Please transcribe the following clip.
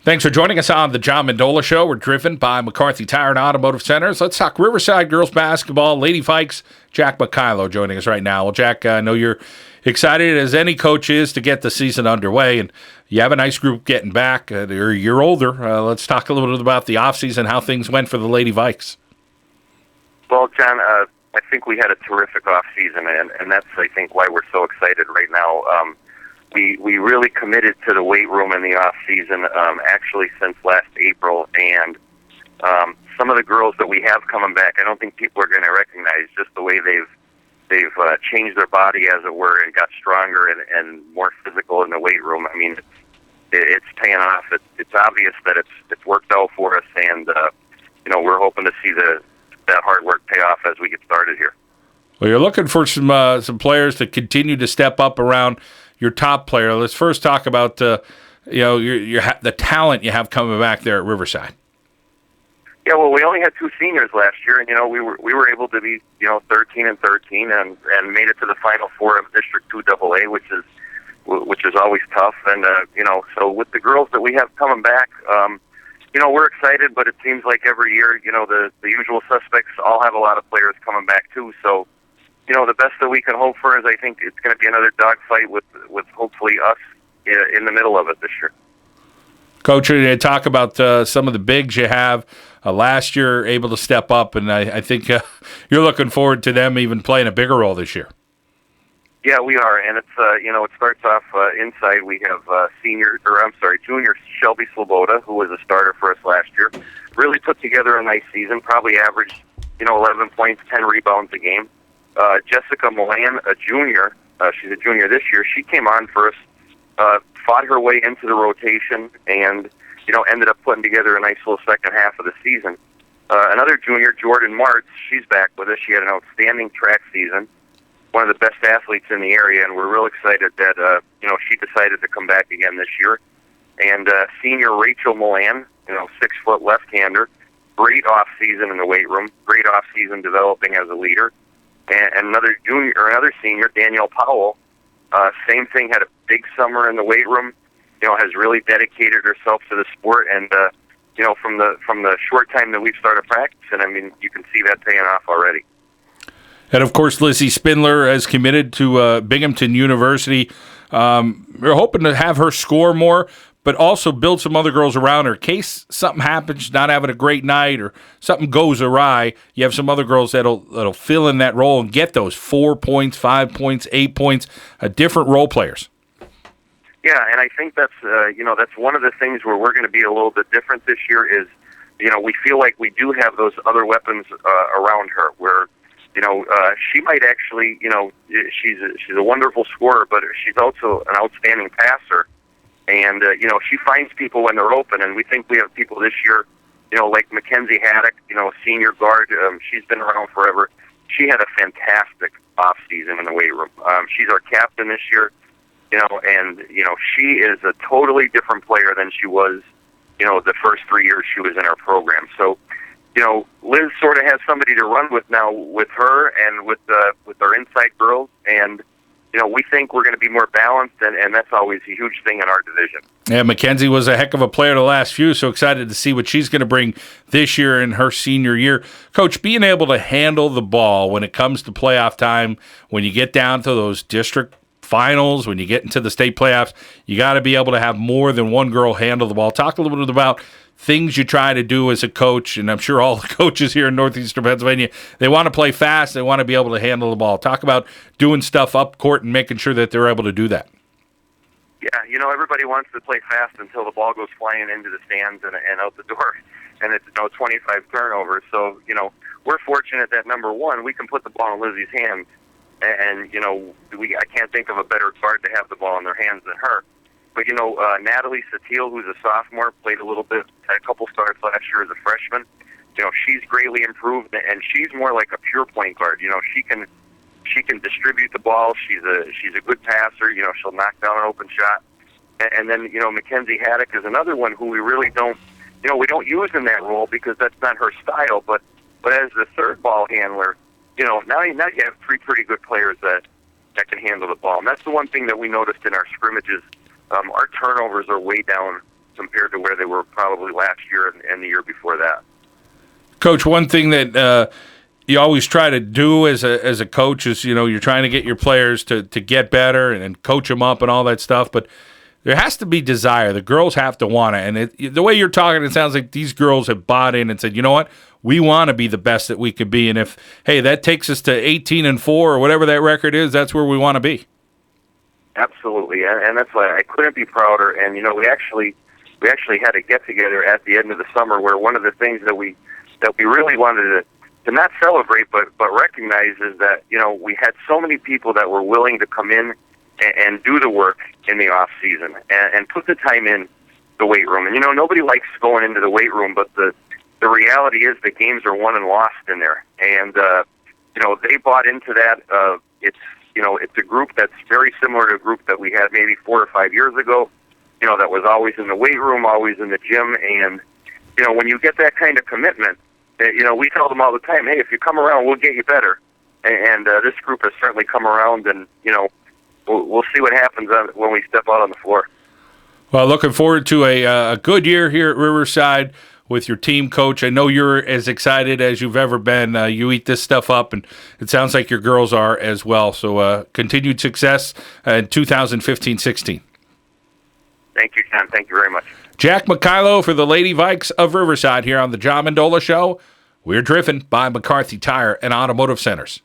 Thanks for joining us on the John Mendola Show. We're driven by McCarthy Tire and Automotive Centers. Let's talk Riverside Girls Basketball. Lady Vikes, Jack Mekilo joining us right now. Well, Jack, I know you're excited as any coach is to get the season underway, and you have a nice group getting back. They're a year older. Let's talk a little bit about the offseason, how things went for the Lady Vikes. Well, John, I think we had a terrific offseason, and that's, I think, why we're so excited right now. We really committed to the weight room in the off season, actually since last April, and some of the girls that we have coming back, I don't think people are going to recognize just the way they've changed their body, as it were, and got stronger and more physical in the weight room. I mean, it's paying off. It's obvious that it's worked out for us, and we're hoping to see that hard work pay off as we get started here. Well, you're looking for some players to continue to step up around your top player. Let's first talk about the talent you have coming back there at Riverside. Yeah, well, we only had 2 seniors last year, and we were able to be 13 and 13 and made it to the Final Four of District 2 AA, which is always tough. And so with the girls that we have coming back, we're excited, but it seems like every year, the usual suspects all have a lot of players coming back too. So the best that we can hope for is, I think it's going to be another dogfight with hopefully us in the middle of it this year. Coach, you talk about some of the bigs you have last year able to step up, and I think you're looking forward to them even playing a bigger role this year. Yeah, we are, and it's it starts off inside. We have junior Shelby Sloboda, who was a starter for us last year. Really put together a nice season. Probably averaged 11 points, 10 rebounds a game. Jessica Milan, a junior, she's a junior this year. She came on for us, fought her way into the rotation, and ended up putting together a nice little second half of the season. Another junior, Jordan Martz, she's back with us. She had an outstanding track season, one of the best athletes in the area, and we're real excited that she decided to come back again this year. And senior Rachel Milan, 6-foot left-hander, great off season in the weight room, great off season developing as a leader. And another senior, Danielle Powell, same thing, had a big summer in the weight room. Has really dedicated herself to the sport, and from the short time that we've started practicing, I mean, you can see that paying off already. And of course, Lizzie Spindler has committed to Binghamton University. We're hoping to have her score more, but also build some other girls around her. In case something happens, not having a great night, or something goes awry, you have some other girls that'll fill in that role and get those 4 points, 5 points, 8 points, different role players. Yeah, and I think that's that's one of the things where we're going to be a little bit different this year is, we feel like we do have those other weapons around her where, she might actually, she's a wonderful scorer, but she's also an outstanding passer. And, she finds people when they're open, and we think we have people this year, like Mackenzie Haddock, senior guard. She's been around forever. She had a fantastic off season in the weight room. She's our captain this year, and, she is a totally different player than she was, the first 3 years she was in our program. So, Liz sort of has somebody to run with now with her and with our inside girls, and we think we're going to be more balanced, and that's always a huge thing in our division. Yeah, Mackenzie was a heck of a player the last few, so excited to see what she's going to bring this year in her senior year. Coach, being able to handle the ball when it comes to playoff time, when you get down to those district finals, when you get into the state playoffs, you got to be able to have more than one girl handle the ball. Talk a little bit about things you try to do as a coach, and I'm sure all the coaches here in northeastern Pennsylvania, they want to play fast, they want to be able to handle the ball. Talk about doing stuff up court and making sure that they're able to do that. Yeah, everybody wants to play fast until the ball goes flying into the stands and out the door, and it's 25 turnovers. So, we're fortunate that, number one, we can put the ball in Lizzie's hands, and I can't think of a better guard to have the ball in their hands than her. But, Natalie Satil, who's a sophomore, played a little bit, had a couple starts last year as a freshman. She's greatly improved, and she's more like a pure point guard. She can distribute the ball. She's a good passer. She'll knock down an open shot. And then, Mackenzie Haddock is another one who we really don't, we don't use in that role because that's not her style. But as the third ball handler, now you have 3 pretty good players that can handle the ball. And that's the one thing that we noticed in our scrimmages. Our turnovers are way down compared to where they were probably last year and the year before that. Coach, one thing that you always try to do as a coach is, you're trying to get your players to get better and coach them up and all that stuff, but there has to be desire. The girls have to want it. And the way you're talking, it sounds like these girls have bought in and said, you know what? We want to be the best that we could be. And if, hey, that takes us to 18-4 or whatever that record is, that's where we want to be. Absolutely. And that's why I couldn't be prouder. And, we actually had a get-together at the end of the summer where one of the things that we really wanted to not celebrate but recognize is that, we had so many people that were willing to come in and do the work in the off season and put the time in the weight room. And nobody likes going into the weight room, but the reality is the games are won and lost in there. And they bought into that. It's a group that's very similar to a group that we had maybe 4 or 5 years ago. That was always in the weight room, always in the gym. And when you get that kind of commitment, we tell them all the time, hey, if you come around, we'll get you better. And this group has certainly come around, and we'll see what happens when we step out on the floor. Well, looking forward to a good year here at Riverside with your team, Coach. I know you're as excited as you've ever been. You eat this stuff up, and it sounds like your girls are as well. So continued success in 2015-16. Thank you, John. Thank you very much. Jack Mekilo for the Lady Vikes of Riverside here on the John Mendola Show. We're driven by McCarthy Tire and Automotive Centers.